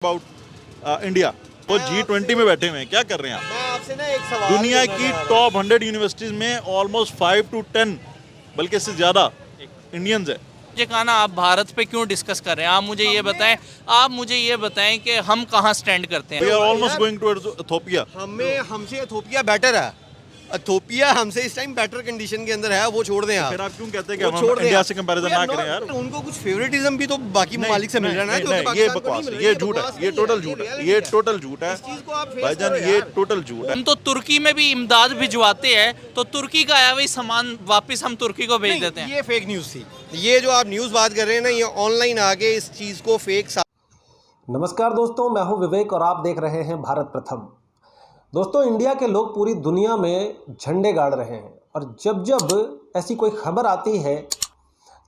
About India. वो G20 में बैठे हुए हैं, क्या कर रहे हैं आप? मैं आपसे ना एक सवाल दुनिया की टॉप 100 यूनिवर्सिटीज में ऑलमोस्ट 5 to 10 बल्कि इससे ज्यादा इंडियंस है। मुझे कहा ना आप भारत पे क्यों डिस्कस कर रहे हैं, आप मुझे ये बताएं कि हम कहाँ स्टैंड करते हैं। We are almost going towards Ethiopia. हमसे इथियोपिया बेटर है। इथियोपिया हमसे इस टाइम बेटर कंडीशन के अंदर है, वो छोड़ दें आप। फिर आप क्यों कहते हैं कि वो हम छोड़ दें इंडिया आप। से कंपैरिजन ना करें यार? उनको कुछ फेवरेटिज्म भी तो बाकी ममालिक से मिल रहा है ना, जो कि ये पाकिस्तान को बकवास नहीं है, मिल ये रहा। झूठ है, बकवास ये नहीं टोटल है, झूठ है, reality ये टोटल झूठ है इस चीज को आप face भाईजान, करो ये यार। टोटल झूठ है। हम तो तुर्की में भी इमदाद भिजवाते हैं, तो तुर्की का आया हुआ सामान वापस हम तुर्की को भेज देते हैं। ये फेक न्यूज़ थी। ये जो आप न्यूज़ बात कर रहे हैं ना, ये ऑनलाइन आके इस चीज़ को फेक। नमस्कार दोस्तों, मैं हूं विवेक और आप देख रहे हैं भारत प्रथम। दोस्तों, इंडिया के लोग पूरी दुनिया में झंडे गाड़ रहे हैं और जब जब ऐसी कोई खबर आती है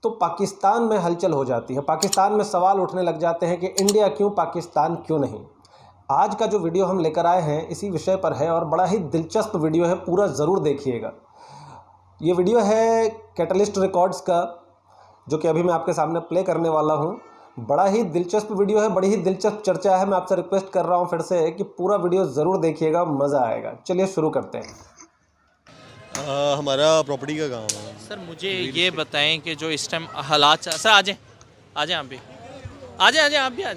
तो पाकिस्तान में हलचल हो जाती है। पाकिस्तान में सवाल उठने लग जाते हैं कि इंडिया क्यों, पाकिस्तान क्यों नहीं। आज का जो वीडियो हम लेकर आए हैं इसी विषय पर है और बड़ा ही दिलचस्प वीडियो है, पूरा ज़रूर देखिएगा। ये वीडियो है कैटलिस्ट रिकॉर्ड्स का, जो कि अभी मैं आपके सामने प्ले करने वाला हूँ। बड़ा ही दिलचस्प वीडियो है, बड़ी ही दिलचस्प चर्चा है। मैं आपसे रिक्वेस्ट कर रहा हूँ फिर से कि पूरा वीडियो ज़रूर देखिएगा, मज़ा आएगा। चलिए शुरू करते हैं। हमारा प्रॉपर्टी का काम है सर मुझे ये बताएं कि जो इस टाइम हालात, सर आ जाएं आप भी, आ जाए आप भी आ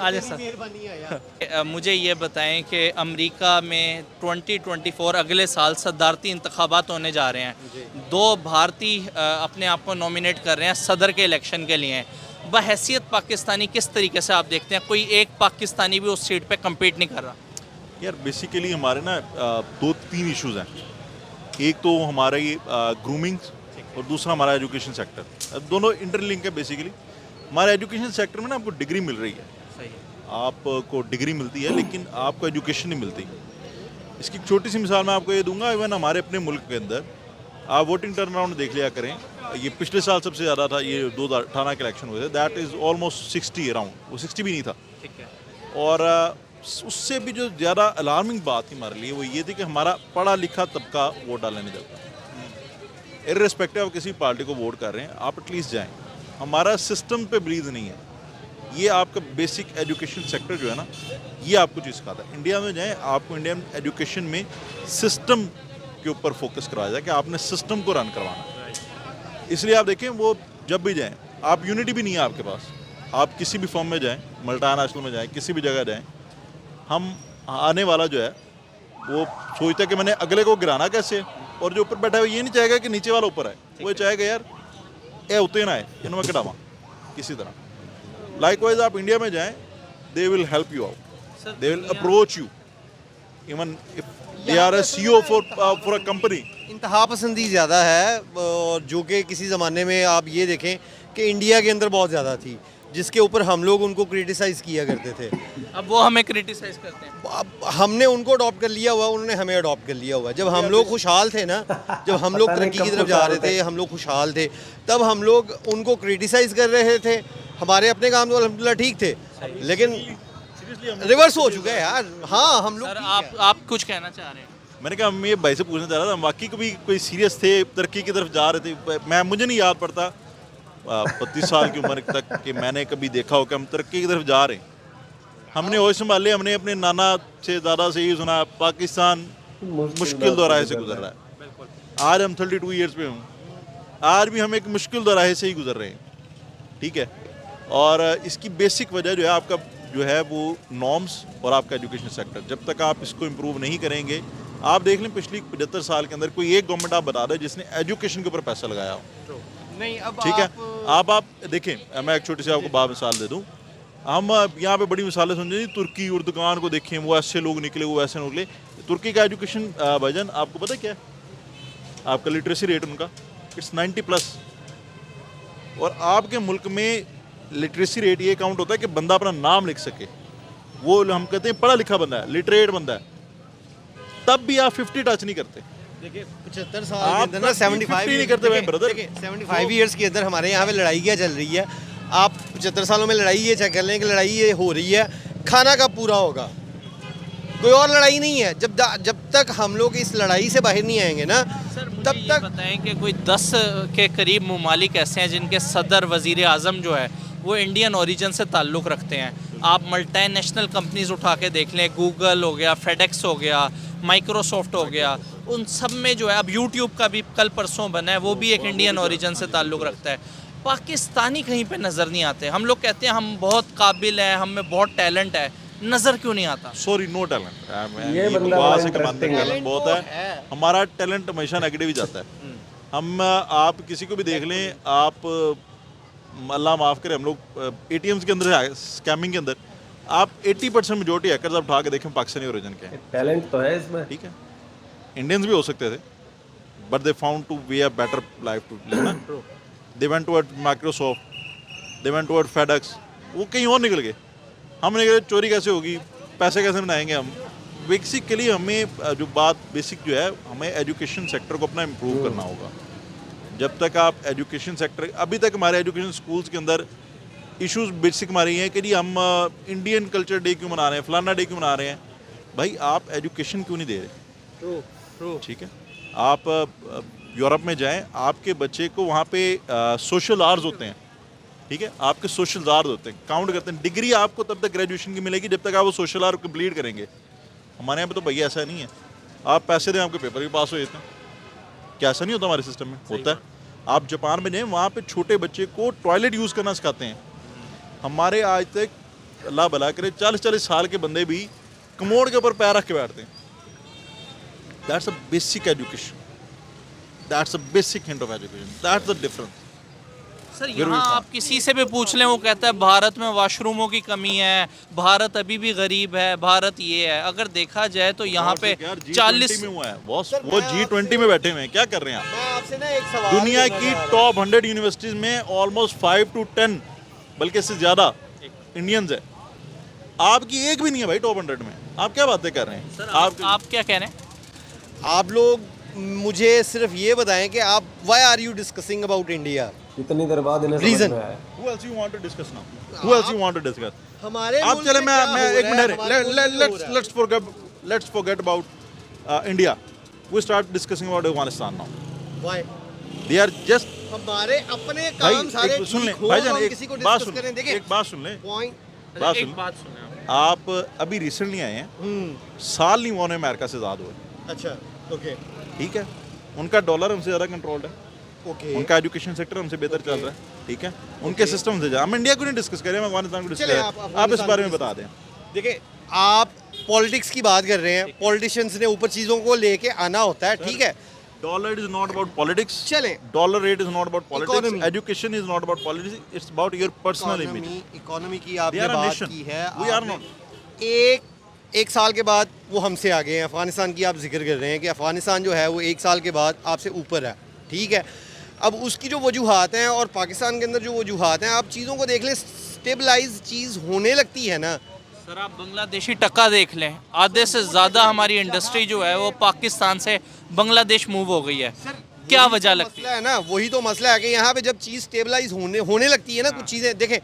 जाए सर। मुझे ये बताएं कि अमेरिका में 2024 अगले साल सदारती इंतखाबात होने जा रहे हैं। 2 भारतीय अपने आप को नॉमिनेट कर रहे हैं सदर के इलेक्शन के लिए। बहैसियत पाकिस्तानी किस तरीके से आप देखते हैं? कोई एक पाकिस्तानी भी उस सीट पे कम्पीट नहीं कर रहा। यार बेसिकली हमारे ना 2-3 इश्यूज हैं। एक तो हमारा ये ग्रूमिंग और दूसरा हमारा एजुकेशन सेक्टर। दोनों इंटरलिंक है। बेसिकली हमारे एजुकेशन सेक्टर में ना आपको डिग्री मिल रही है, सही है, आपको डिग्री मिलती है, लेकिन आपको एजुकेशन नहीं मिलती। इसकी एक छोटी सी मिसाल मैं आपको ये दूंगा। इवन हमारे अपने मुल्क के अंदर आप वोटिंग टर्न अराउंड देख लिया करें। ये पिछले साल सबसे ज़्यादा था, ये 2018 के इलेक्शन हुए थे, दैट इज़ ऑलमोस्ट 60 अराउंड। वो 60 भी नहीं था। ठीक है। और उससे भी जो ज़्यादा अलार्मिंग बात थी हमारे लिए वो ये थी कि हमारा पढ़ा लिखा तबका वोट डालने नहीं जाता। इर्रेस्पेक्टिव ऑफ किसी पार्टी को वोट कर रहे हैं, आप एटलीस्ट जाएं। हमारा सिस्टम पे बिलीव नहीं है। ये आपका बेसिक एजुकेशन सेक्टर जो है ना, ये आपको चीज़ सिखाता है। इंडिया में जाएं, आपको इंडियन एजुकेशन में सिस्टम के ऊपर फोकस करवाया जाए कि आपने सिस्टम को रन करवाना। इसलिए आप देखें, वो जब भी जाएं, आप यूनिटी भी नहीं है आपके पास। आप किसी भी फॉर्म में जाएं, मल्टीनेशनल में जाएं, किसी भी जगह जाएं, हम आने वाला जो है वो सोचता है कि मैंने अगले को गिराना कैसे है, और जो ऊपर बैठा है वो ये नहीं चाहेगा कि नीचे वाला ऊपर आए, वो चाहेगा यार ए उतने ना आए, इनमें घटावा किसी तरह। लाइकवाइज आप इंडिया में जाएं, they will help you out, they will approach you even if they are a CEO for a company. इंतहा पसंदी ज़्यादा है, और जो कि किसी ज़माने में आप ये देखें कि इंडिया के अंदर बहुत ज़्यादा थी, जिसके ऊपर हम लोग उनको क्रिटिसाइज़ किया करते थे। अब वो हमें क्रिटिसाइज करते हैं। अब हमने उनको अडॉप्ट कर लिया हुआ, उन्होंने हमें अडॉप्ट कर लिया हुआ। जब हम लोग खुशहाल थे ना, जब हम लोग तरक्की की तरफ जा रहे थे, हम लोग खुशहाल थे, तब हम लोग उनको क्रिटिसाइज़ कर रहे थे। हमारे अपने काम तो अल्हम्दुलिल्लाह ठीक थे, लेकिन रिवर्स हो चुका है यार। हाँ, हम लोग सर ठीक आप कुछ कहना चाह रहे हैं? मैंने कहा मैं ये भाई से पूछना चाह रहा था, बाकी कभी कोई सीरियस थे, तरक्की की तरफ जा रहे थे? मुझे नहीं याद पड़ता 35 साल की उम्र तक कि मैंने कभी देखा हो कि हम तरक्की की तरफ जा रहे हैं। हमने होश संभाले, हमने अपने नाना से दादा से ही सुना पाकिस्तान मुश्किल दौराहे से गुजर रहा है। आज हम 32 ईयर्स पे हूँ, आज भी हम एक मुश्किल दौराहे से ही गुजर रहे हैं। ठीक है। और इसकी बेसिक वजह जो है आपका जो है वो नॉर्म्स और आपका एजुकेशन सेक्टर। जब तक आप इसको इम्प्रूव नहीं करेंगे, आप देख लें पिछली 75 साल के अंदर कोई एक गवर्नमेंट आप बता दें जिसने एजुकेशन के ऊपर पैसा लगाया हो। नहीं। अब ठीक है। आप देखें, मैं एक छोटी सी आपको बात मिसाल दे दूं। हम यहाँ पे बड़ी मिसालें समझे, तुर्की उर्दुगान को देखें, वो ऐसे लोग निकले, वो ऐसे निकले। तुर्की का एजुकेशन भाईजान आपको पता क्या है? आपका लिटरेसी रेट उनका इट्स 90+। और आपके मुल्क में लिटरेसी रेट ये काउंट होता है कि बंदा अपना नाम लिख सके। वो हम कहते हैं पढ़ा लिखा बंदा है, लिटरेट बंदा है, तब भी आप 50 टच नहीं करते। देखिए 75 साल के अंदर ना 75 नहीं करते हुए ब्रदर। 75 ईयर्स के अंदर हमारे यहाँ पे लड़ाई क्या चल रही है। आप 75 सालों में लड़ाई ये चेक कर लें कि लड़ाई ये हो रही है, खाना कब पूरा होगा? कोई और लड़ाई नहीं है। जब तक हम लोग इस लड़ाई से बाहर नहीं आएंगे ना, तब तक बताएं कि कोई 10 के करीब ममालिक ऐसे हैं जिनके सदर वज़ीर आज़म जो है वो इंडियन ओरिजिन से ताल्लुक़ रखते हैं। आप मल्टीनेशनल कंपनीज़ उठा के देख लें, गूगल हो गया, फेडेक्स हो गया, माइक्रोसॉफ्ट हो गया, उन सब में जो है, अब यूट्यूब का भी कल परसों बना है, वो भी एक इंडियन ओरिजिन से ताल्लुक़ रखता है। पाकिस्तानी कहीं पे नज़र नहीं आते। हम लोग कहते हैं हम बहुत काबिल हैं, हम में बहुत टैलेंट है, नज़र क्यों नहीं आता? Sorry, no talent. ये बंदा वहाँ बड़ा से कमाते हैं, interesting टैलेंट बहुत है। हमारा टैलेंट हमेशा नेगेटिव ही जाता है। हम आप किसी को भी देख लें, आप अल्लाह माफ़ करे, हम लोग ATMs के अंदर स्कैमिंग के अंदर आप 80% मेजोरिटी हैकर्स आप उठा के देखें पाकिस्तानी ओरिजिन के हैं। टैलेंट तो है इसमें। ठीक है, इंडियंस भी हो सकते थे, but they found to way a better life to live ना। They went toward Microsoft, they went toward FedEx, वो कहीं और निकल गए। हम निकले, चोरी कैसे होगी, पैसे कैसे बनाएंगे हम। बेसिकली हमें जो बात बेसिक जो है, हमें एजुकेशन सेक्टर को अपना इम्प्रूव करना होगा। जब तक आप एजुकेशन सेक्टर, अभी तक हमारे एजुकेशन स्कूल्स के अंदर इश्यूज बेसिक हमारी हैं कि जी हम इंडियन कल्चर डे क्यों मना रहे हैं, फलाना डे क्यों मना रहे हैं। भाई आप एजुकेशन क्यों नहीं दे रहे? ठीक है, आप यूरोप में जाएं, आपके बच्चे को वहाँ पे सोशल आवर्स होते हैं। ठीक है, आपके सोशल आवर्स होते हैं, काउंट करते हैं। डिग्री आपको तब तक ग्रेजुएशन की मिलेगी जब तक आप वो सोशल आवर कंप्लीट करेंगे। हमारे यहाँ पे तो भैया ऐसा नहीं है, आप पैसे दें आपके पेपर भी पास हो जाते हैं। क्या ऐसा नहीं होता हमारे सिस्टम में? होता है। आप जापान में जाएं, वहाँ पे छोटे बच्चे को टॉयलेट यूज़ करना सिखाते हैं। हमारे आज तक अल्लाह भला करे 40-40 साल के बंदे भी कमोड के ऊपर पैर रख के बैठते हैं। That's a basic education, that's a basic hint of education, that's the difference. Sir यहाँ आप किसी से भी पूछ लें, वो कहता है भारत में वॉशरूमों की कमी है, भारत अभी भी गरीब है, भारत ये है। अगर देखा जाए तो यहाँ पे 40 में हुआ है वो G20 में बैठे हुए हैं। क्या कर रहे हैं आप? मैं आपसे ना एक सवाल दुनिया करना की चाह रहा हूं। टॉप 100 यूनिवर्सिटीज में ऑलमोस्ट 5 to 10 बल्कि इससे ज्यादा इंडियंस है। आपकी एक भी नहीं है भाई टॉप 100 में। आप क्या बातें कर रहे हैं? सर आप क्या कह रहे हैं? आप लोग मुझे सिर्फ ये बताएं कि आप why are you discussing about India? इतनी देर बाद इन्हें समझ Reason. में आया। Who else you want to discuss now? Who else you want to discuss? हमारे आप मुल्क चले, में मैं क्या हो एक रहा है, मिनट, हमारे मुल्क में क्या हो रहा है? let's forget about India. We start discussing about Afghanistan now. Why? They are just हमारे अपने भाई काम सारे एक सुन लें ठीक हो, भाईजान, तो हम एक किसी को बात डिस्कस सुन, करें। देखिए एक बात सुन लें, पॉइंट बात एक सुन। बात सुने आप अभी रिसेंटली आए हैं, साल नहीं हुआ उन्हें अमेरिका से आज़ाद हुए। अच्छा, ओके ठीक है, उनका डॉलर हमसे ज़्यादा कंट्रोल्ड है, ओके उनका एजुकेशन सेक्टर हमसे बेहतर चल रहा है। ठीक है, उनके सिस्टम से हम इंडिया को नहीं डिस्कस करें, हम अफगानिस्तान को चलिए, डिस्कस करें। आप इस बारे में बता दें। देखिए, आप पॉलिटिक्स की बात कर रहे हैं, पॉलिटिशियंस ने ऊपर चीज़ों को लेके आना होता है। ठीक है, dollar is not about politics. चलें। Dollar rate is not about politics. Economy. Education is not about politics, it's about your personal image. Economy की We आपने are a बात nation. की है। We are आपने not. एक साल के बाद वो हमसे आगे हैं। अफगानिस्तान की आप जिक्र कर रहे हैं कि अफगानिस्तान जो है वो एक साल के बाद आपसे ऊपर है। ठीक है, अब उसकी जो वजूहात हैं और पाकिस्तान के अंदर जो वजूहात हैं, आप चीज़ों को देख लें, स्टेबलाइज चीज़ होने लगती है ना। सर आप बांग्लादेशी टका देख लें, आधे से ज़्यादा हमारी इंडस्ट्री जो है वो पाकिस्तान से बांग्लादेश मूव हो गई है। क्या वही वजह तो लगती मसला है ना, वही तो मसला है कि यहाँ पे जब चीज़ स्टेबलाइज होने लगती है ना, कुछ चीज़ें देखें।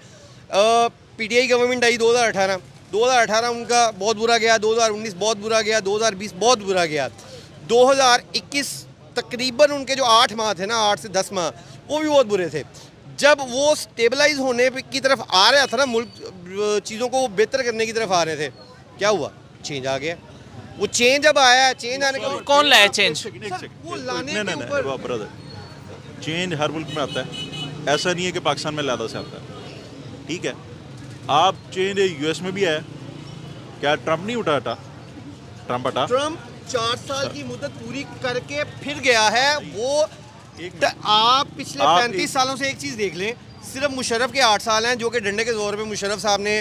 PTI गवर्नमेंट आई 2018 उनका बहुत बुरा गया, 2019 बहुत बुरा गया, 2020 बहुत बुरा गया, 2021 तकरीबन उनके जो 8 माह थे ना, 8 से 10 माह, वो भी बहुत बुरे थे। जब वो स्टेबलाइज होने की तरफ आ रहा था ना मुल्क, चीज़ों को बेहतर करने की तरफ आ रहे थे, क्या हुआ? चेंज आ गया। वो चेंज अब आया, चेंज आने का कौन लाया चेंज? वो लाने के ऊपर ब्रदर, चेंज हर मुल्क में आता है, ऐसा नहीं है कि पाकिस्तान में लादा से आता है। ठीक है, आप चेंज US में भी आया, क्या ट्रम्प नहीं हटा? ट्रम्प 4 साल की मुद्दत पूरी करके फिर गया है वो। आप पिछले 35 सालों से एक चीज़ देख लें, सिर्फ मुशर्रफ के 8 साल हैं जो कि डंडे के जोर पे मुशर्रफ साहब ने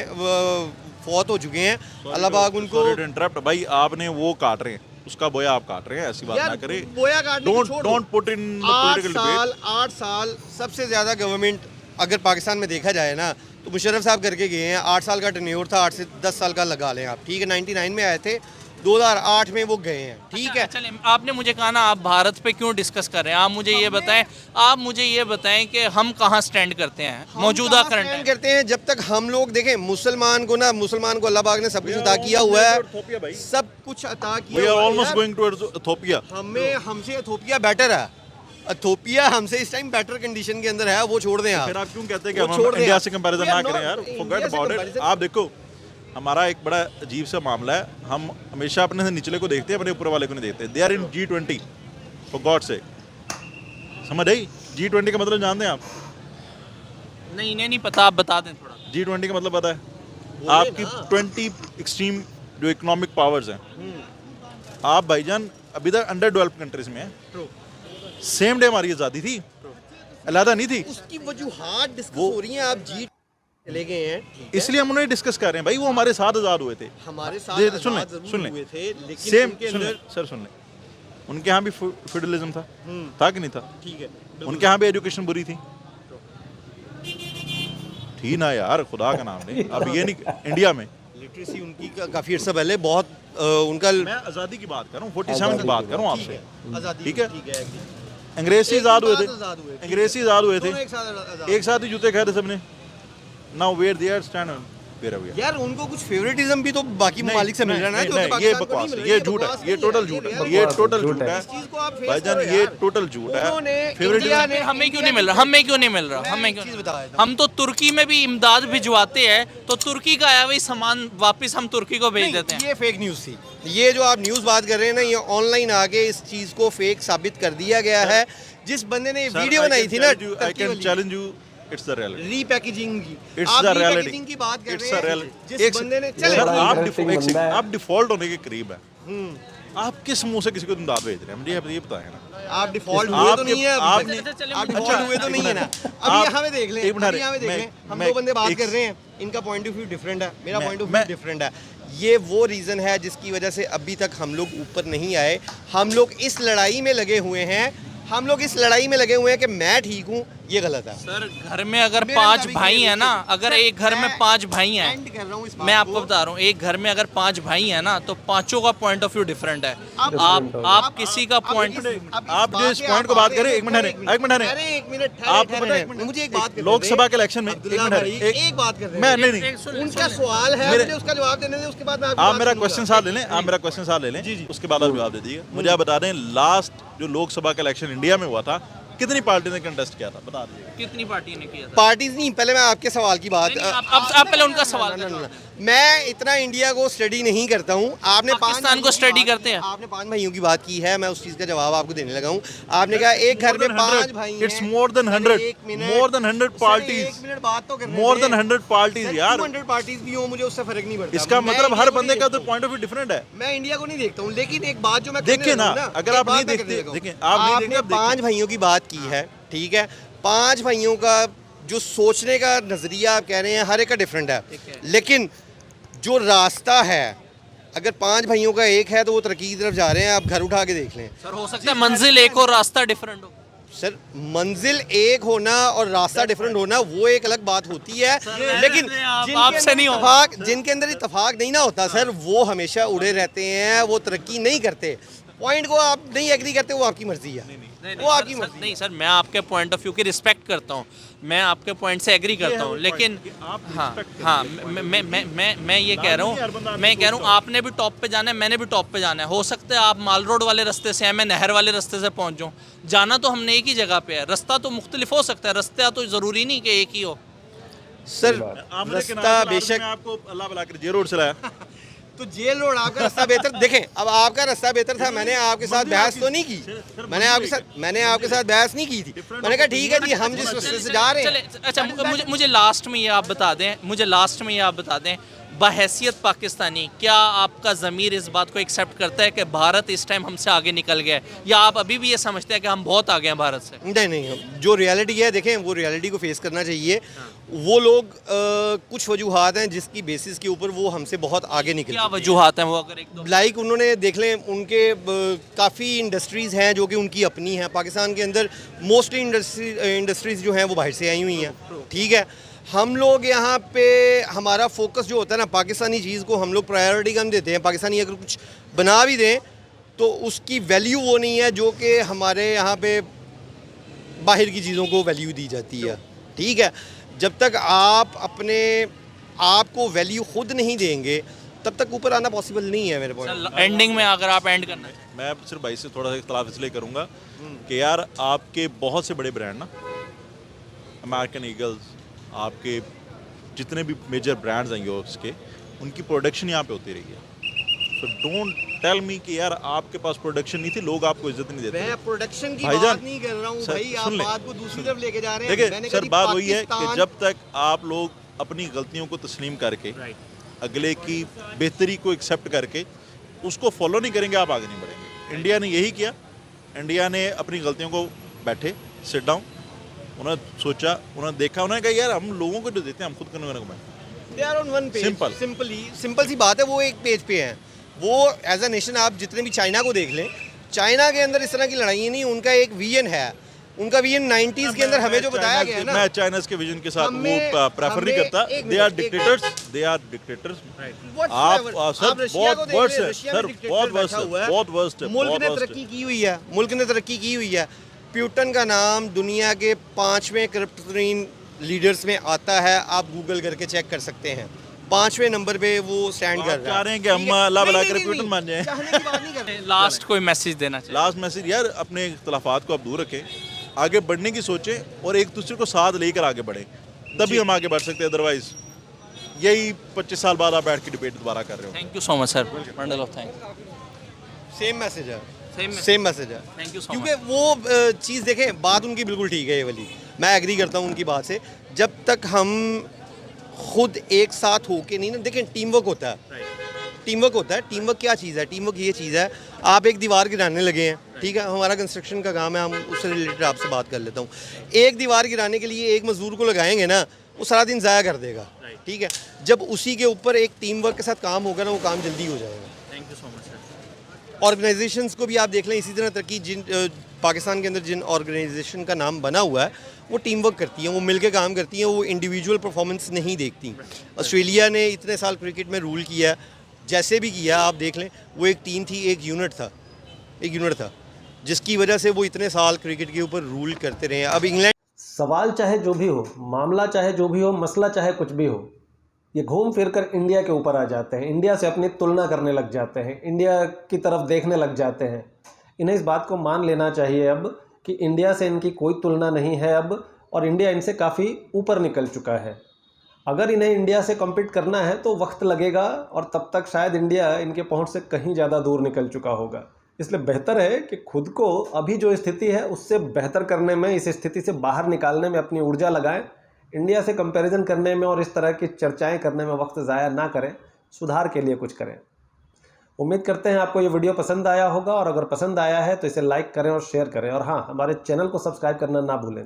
फौत हो चुके हैं, अल्लाह पाक उनको। इंटरप्ट भाई, आपने वो काट रहे हैं, उसका बोया आप काट रहे हैं, ऐसी बात यार, ना करें। बोया काटने को छोड़ दो। Don't put in the political debate. 8 साल सबसे ज़्यादा गवर्नमेंट अगर पाकिस्तान में देखा जाए ना, तो मुशर्रफ साहब करके गए हैं। 8 साल का टेन्योर था, 8 से 10 साल का लगा लें आप। ठीक है, 99 में आए थे, 2008 में वो गए हैं। ठीक है, चलिए, आपने मुझे कहा ना आप भारत पे क्यों डिस्कस कर रहे हैं, आप मुझे ये बताएं कि हम कहाँ स्टैंड करते हैं मौजूदा हम कहाँ करंट stand करते हैं। जब तक हम लोग देखें, मुसलमान को अल्लाह पाक ने सब कुछ अता किया हुआ है, सब कुछ अता We किया are हुआ है almost यार। going towards Ethiopia. हमसे इथोपिया बेटर है। इथियोपिया हमसे इस टाइम बेटर कंडीशन के अंदर है, वो छोड़ दें आप। फिर आप क्यों कहते हैं कि वो हम छोड़ दें इंडिया आप। से कंपैरिजन We are ना not करें यार, India forget say about it. comparison- आप देखो हमारा एक बड़ा अजीब सा मामला है, हम हमेशा अपने से निचले को देखते हैं, अपने ऊपर वाले को नहीं देखते। They are in G20 for God's sake, समझ आई? G20 का मतलब जानते हैं आप? नहीं, इन्हें नहीं पता, आप बता दें थोड़ा। G20 का मतलब पता है? आपकी 20 एक्सट्रीम जो इकोनॉमिक पावर्स हैं, आप भाईजान अभी तक अंडर डेवलप्ड कंट्रीज में हैं। सेम डे हमारी आज़ादी थी, अलहदा नहीं थी। उसकी वजूहात डिस्कस हो रही हैं, आप जी चले गए हैं, ठीक है? इसलिए हम उन्हें डिस्कस कर रहे हैं भाई, वो हमारे साथ आज़ाद हुए थे। हमारे साथ सुन आज़ाद लें, जरूर सुन लें। हुए थे, लेकिन सेम उनके सुन लें अंदर सर, सुन लें, उनके यहाँ भी फ्यूडलिज्म था कि नहीं था? ठीक है, उनके यहाँ भी एजुकेशन बुरी थी ना यार, खुदा का नाम नहीं। अब ये नहीं इंडिया में लिटरेसी उनकी काफ़ी अर्सा पहले बहुत उनका मैं आज़ादी की बात कर रहा हूँ, 47 की बात कर रहा हूँ आपसे। आज़ादी ठीक है? ठीक है, अंग्रेज से एक आज़ाद ही हुए बात थे, आज़ाद हुए, ठीक अंग्रेज से आज़ाद हुए थे, दोनों एक साथ आज़ाद। एक साथ ही जूते खाए थे सबने। Now where they are stand where are we are. यार उनको कुछ फेवरेटिज्म भी तो बाकी ममालिक से मिल रहा है ना, जो कि ये पाकिस्तान को बकवास नहीं है, मिल ये रहा। झूठ है, बकवास ये नहीं टोटल है, झूठ है, reality ये है। टोटल झूठ झूठ है। है इस चीज़ को आप face भाईजान, करो ये यार। टोटल झूठ है। उन्होंने फेवरेटिज्म इंडिया ने हमें क्यों नहीं मिल रहा? हमें क्यों नहीं मिल रहा? हमें क्यों चीज़ नहीं? बता देता हूं। हम तो तुर्की में भी इमदाद भिजवाते हैं, तो तुर्की का आया हुआ सामान वापस हम तुर्की को भेज देते हैं। ये फेक न्यूज़ थी। ये जो आप न्यूज़ बात कर रहे हैं ना, ये ऑनलाइन आके इस चीज़ को फेक साबित कर दिया गया है। जिस बंदे ने वीडियो बनाई थी ना, I can challenge you, it's the reality. Repackaging की, It's आप the reality. रीपैकेजिंग की बात कर It's रहे the हैं। reality. जिस एक बंदे ने सर, चले बड़ा आप interesting एक बंदा है। आप डिफॉल्ट होने के करीब है। आप किस मुंह से किसी को इमदाद भेज रहे हैं? मुझे ये बताएं ना। आप डिफॉल्ट हुए तो आपके- नहीं है अभी आपने- तक। चले, आप मुझे- डिफॉल्ट हुए तो नहीं है ना। अभी आप- यहाँ पे देख लें, एक मिनट, अभी यहाँ पे देख मैं- लें, हम मैं- दो बंदे बात एक- कर रहे हैं, इनका पॉइंट ऑफ व्यू डिफरेंट है, मेरा मैं- पॉइंट ऑफ व्यू मैं- डिफरेंट है। ये वो रीज़न है जिसकी वजह से अभी तक हम लोग ऊपर नहीं आए। हम लोग इस लड़ाई में लगे हुए हैं, हम लोग इस लड़ाई में लगे हुए हैं कि मैं ठीक हूँ, ये गलत है। सर, घर में अगर मेरे 5 मुताबिक भाई ये हैं ना, देखिए, अगर सर, एक घर में मैं 5 भाई हैं, end कर रहा हूँ इस बात मैं आपको को। बता रहा हूँ, एक घर में अगर 5 भाई हैं ना, तो पांचों का पॉइंट ऑफ व्यू डिफरेंट है। अब- आप किसी का पॉइंट, आप जो इस पॉइंट को बात करें, एक मिनट है, एक मिनट है। अरे एक मिनट, आपको पता है, मुझे एक बात करने लोकसभा दें। के इलेक्शन में एक अब्दुल्ला मिनट भाई, है, एक बात कर रहे मैं हैं। नहीं नहीं उनका सवाल है, मेरे- मुझे उसका जवाब देने दें, उसके बाद मैं आपकी आप बात मेरा सुनूंगा। क्वेश्चन साथ ले लें, आप मेरा क्वेश्चन साथ ले लें, उसके बाद आप जवाब दे दीजिए। मुझे आप बता दें, लास्ट जो लोकसभा का इलेक्शन इंडिया में हुआ था, कितनी पार्टी ने कंटेस्ट किया था, बता दीजिए। कितनी पार्टी ने किया था? पार्टीज नहीं, पहले मैं आपके सवाल की बात नहीं, नहीं, आप पहले उनका सवाल ना, ना, करो। ना, ना। मैं इतना इंडिया को स्टडी नहीं करता हूँ। आपने पाकिस्तान को स्टडी करते हैं। आपने 5 भाइयों की बात की है, मैं उस चीज़ का जवाब आपको देने लगा हूँ। आपने कहा एक घर में 5 भाई हैं। It's more than 100, एक minute, more than 100 sir, parties. एक मिनट बात तो करने मोर दें। देन 100 पार्टीज सर, यार। 200 पार्टीज भी हो, मुझे उससे फर्क नहीं पड़ता। इसका मैं मतलब इंडिया हर को बंदे नहीं का तो देखता हूँ। पॉइंट ऑफ व्यू डिफरेंट है। मैं इंडिया को नहीं देखता हूँ, लेकिन एक बात जो मैं देखिए कहने ना, लगा हूँ अगर एक आप बात नहीं मैं करने देखते- लगा हूँ। देखिए, आप नहीं आपने देखते, आप 5 देखिए। भाइयों की बात की है, ठीक है। 5 भाइयों का जो सोचने का नज़रिया आप कह रहे हैं, हर एक का डिफरेंट है, लेकिन जो रास्ता है, अगर 5 भाइयों का एक है तो वो तरक्की की तरफ जा रहे हैं। आप घर उठा के देख लें सर, हो सकता है मंजिल एक और रास्ता डिफरेंट हो। सर, मंजिल एक होना और रास्ता डिफरेंट होना वो एक अलग बात होती है, लेकिन जिनके आपसे अंदर नहीं होगा। इत्तेफाक- जिनके अंदर इत्तेफाक नहीं ना होता सर, वो हमेशा उड़े रहते हैं, वो तरक्की नहीं करते। पॉइंट को आप नहीं एग्री करते, वो आपकी मर्जी है, वो आपकी सर, मर्जी। नहीं सर, मैं आपके पॉइंट ऑफ व्यू की रिस्पेक्ट करता हूँ, मैं आपके पॉइंट से एग्री करता हूँ, लेकिन हाँ हाँ, मैं ये कह रहा हूँ, मैं कह रहा हूँ आपने भी टॉप पे जाना है, मैंने भी टॉप पे जाना है। हो सकता है आप माल रोड वाले रास्ते से हैं, मैं नहर वाले रास्ते से पहुँच जाऊँ। जाना तो हमने एक ही जगह पे है, रास्ता तो मुख्तलिफ हो सकता है, रास्ता तो ज़रूरी नहीं कि एक ही हो। सर, आपने रास्ता बेशक, आपको अल्लाह भला करे, जे रोड से लाया। तो जेल रोड आपका रास्ता बेहतर देखें। अब आपका रास्ता बेहतर था, मैंने आपके साथ बहस तो नहीं की, मैंने आपके साथ बहस नहीं की थी। मैंने कहा ठीक है जी, हम जिस रास्ते से जा रहे हैं। चले, अच्छा, मुझे लास्ट में ये आप बता दें, बहैसियत पाकिस्तानी, क्या आपका ज़मीर इस बात को एक्सेप्ट करता है कि भारत इस टाइम हमसे आगे निकल गया है, या आप अभी भी ये समझते हैं कि हम बहुत आगे हैं भारत से? नहीं, जो रियलिटी है, देखें, वो रियलिटी को फेस करना चाहिए। वो लोग कुछ वजूहात हैं जिसकी बेसिस के ऊपर वो हमसे बहुत आगे निकल क्या वजूहात हैं वो, अगर एक दो? लाइक उन्होंने देख लें, उनके काफ़ी इंडस्ट्रीज़ हैं जो कि उनकी अपनी हैं। पाकिस्तान के अंदर मोस्टली इंडस्ट्रीज़ जो हैं वो बाहर से आई हुई हैं, ठीक है। हम लोग यहाँ पे हमारा फोकस जो होता है ना, पाकिस्तानी चीज़ को हम लोग प्रायोरिटी कम देते हैं। पाकिस्तानी अगर कुछ बना भी दें तो उसकी वैल्यू वो नहीं है जो कि हमारे यहाँ पे बाहर की चीज़ों को वैल्यू दी जाती है, ठीक है। जब तक आप अपने आप को वैल्यू खुद नहीं देंगे, तब तक ऊपर आना पॉसिबल नहीं है मेरे पॉइंट। एंडिंग में अगर आप एंड करना चाहें। मैं सिर्फ भाई से थोड़ा सा इख्तलाफ इसलिए करूँगा कि यार आपके बहुत से बड़े ब्रांड ना, अमेरिकन ईगल्स, आपके जितने भी मेजर ब्रांड्स हैं यूएस के, उनकी प्रोडक्शन यहाँ पे होती रही है। तो डोंट टेल मी कि यार आपके पास प्रोडक्शन नहीं थी, लोग आपको इज्जत नहीं देते। मैं प्रोडक्शन की भाईजान, बात नहीं कर रहा हूँ सर, भाई, आप सुन ले, बात को दूसरी तरफ लेके जा रहे हैं। देखिए मैंने सर, कभी बात वही है कि पाकिस्तान- जब तक आप लोग अपनी गलतियों को तस्लीम करके अगले की बेहतरी को एक्सेप्ट करके उसको फॉलो नहीं करेंगे, आप आगे नहीं बढ़ेंगे। इंडिया ने यही किया। इंडिया ने अपनी गलतियों को बैठे, सिट डाउन, उन्होंने सोचा, उन्होंने देखा, उन्होंने कहा यार हम लोगों को जो देते हैं हम खुद करने को बैठे। They are on one page. Simple. Simple सी बात है, वो एक पेज पे हैं। वो एज अ नेशन आप जितने भी चाइना को देख लें, चाइना के अंदर इस तरह की लड़ाई नहीं, उनका एक विजन है। उनका विजन 90s के अंदर हमें जो बताया गया है ना, मैं चाइनाज के विजन के साथ हमें- वो प्रेफर नहीं हमें- करता। एक दे आर मिनट, एक dictators, they are dictators. Whatsoever, sir आप रशिया को बहुत देख वर्स्ट लें, है रशिया में सर, dictator बहुत वर्स्ट बैठा है, हुआ है। बहुत वर्स्ट है, मुल्क बहुत ने worst है। तरक्की की हुई है, मुल्क ने तरक्की की हुई है। प्यूटन का नाम दुनिया के 5वें करप्टरीन लीडर्स में आता है, आप गूगल करके चेक कर सकते हैं। 5वें नंबर पे वो स्टैंड कर रहा है। चाह रहे हैं कि हम ठीक है? अल्लाह भला नहीं, करे नहीं, प्यूटन नहीं, मान जाएं। चाहने की बात नहीं कर रहे। लास्ट कोई मैसेज देना चाहिए। लास्ट मैसेज यार, अपने इख्तलाफात को आप दूर रखें, आगे बढ़ने की सोचें और एक दूसरे को साथ लेकर आगे बढ़ें, तभी हम आगे बढ़ सकते हैं। अदरवाइज यही 25 साल बाद आप बैठ के डिबेट दोबारा कर रहे हो। Thank you so much sir, bundle of thank. Same message है, सेम सेम मैसेज है। थैंक यू सो क्योंकि मच। वो चीज़ देखें, बात उनकी बिल्कुल ठीक है ये वाली, मैं एग्री करता हूँ उनकी बात से। जब तक हम खुद एक साथ होके नहीं ना, देखें टीम वर्क होता है, टीम वर्क होता है। टीम वर्क क्या चीज़ है? टीम वर्क ये चीज़ है, आप एक दीवार गिराने लगे हैं, ठीक है, हमारा कंस्ट्रक्शन का काम है, हम उससे रिलेटेड आपसे बात कर लेता हूँ। एक दीवार गिराने के लिए एक मजदूर को लगाएंगे ना, वो सारा दिन ज़ाया कर देगा, ठीक है। जब उसी के ऊपर एक टीम वर्क के साथ काम होगा ना, वो काम जल्दी हो जाएगा। Thank you so much sir. Organisations को भी आप देख लें, इसी तरह तरक्की जिन पाकिस्तान के अंदर जिन ऑर्गेनाइजेशन का नाम बना हुआ है, वो टीम वर्क करती हैं, वो मिलके काम करती हैं, वो इंडिविजुअल परफॉर्मेंस नहीं देखती। ऑस्ट्रेलिया ने इतने साल क्रिकेट में रूल किया, जैसे भी किया आप देख लें, वो एक टीम थी, एक यूनिट था, जिसकी वजह से वो इतने साल क्रिकेट के ऊपर रूल करते रहे। अब इंग्लैंड, सवाल चाहे जो भी हो, मामला चाहे जो भी हो, मसला चाहे कुछ भी हो, ये घूम फिर कर इंडिया के ऊपर आ जाते हैं, इंडिया से अपनी तुलना करने लग जाते हैं, इंडिया की तरफ देखने लग जाते हैं। इन्हें इस बात को मान लेना चाहिए अब कि इंडिया से इनकी कोई तुलना नहीं है अब, और इंडिया इनसे काफ़ी ऊपर निकल चुका है। अगर इन्हें इंडिया से कम्पीट करना है तो वक्त लगेगा, और तब तक शायद इंडिया इनके पहुंच से कहीं ज़्यादा दूर निकल चुका होगा। इसलिए बेहतर है कि खुद को अभी जो स्थिति है उससे बेहतर करने में, इस स्थिति से बाहर निकालने में अपनी ऊर्जा लगाएं। इंडिया से कंपैरिजन करने में और इस तरह की चर्चाएं करने में वक्त ज़ाया ना करें, सुधार के लिए कुछ करें। उम्मीद करते हैं आपको ये वीडियो पसंद आया होगा, और अगर पसंद आया है तो इसे लाइक करें और शेयर करें, और हाँ, हमारे चैनल को सब्सक्राइब करना ना भूलें।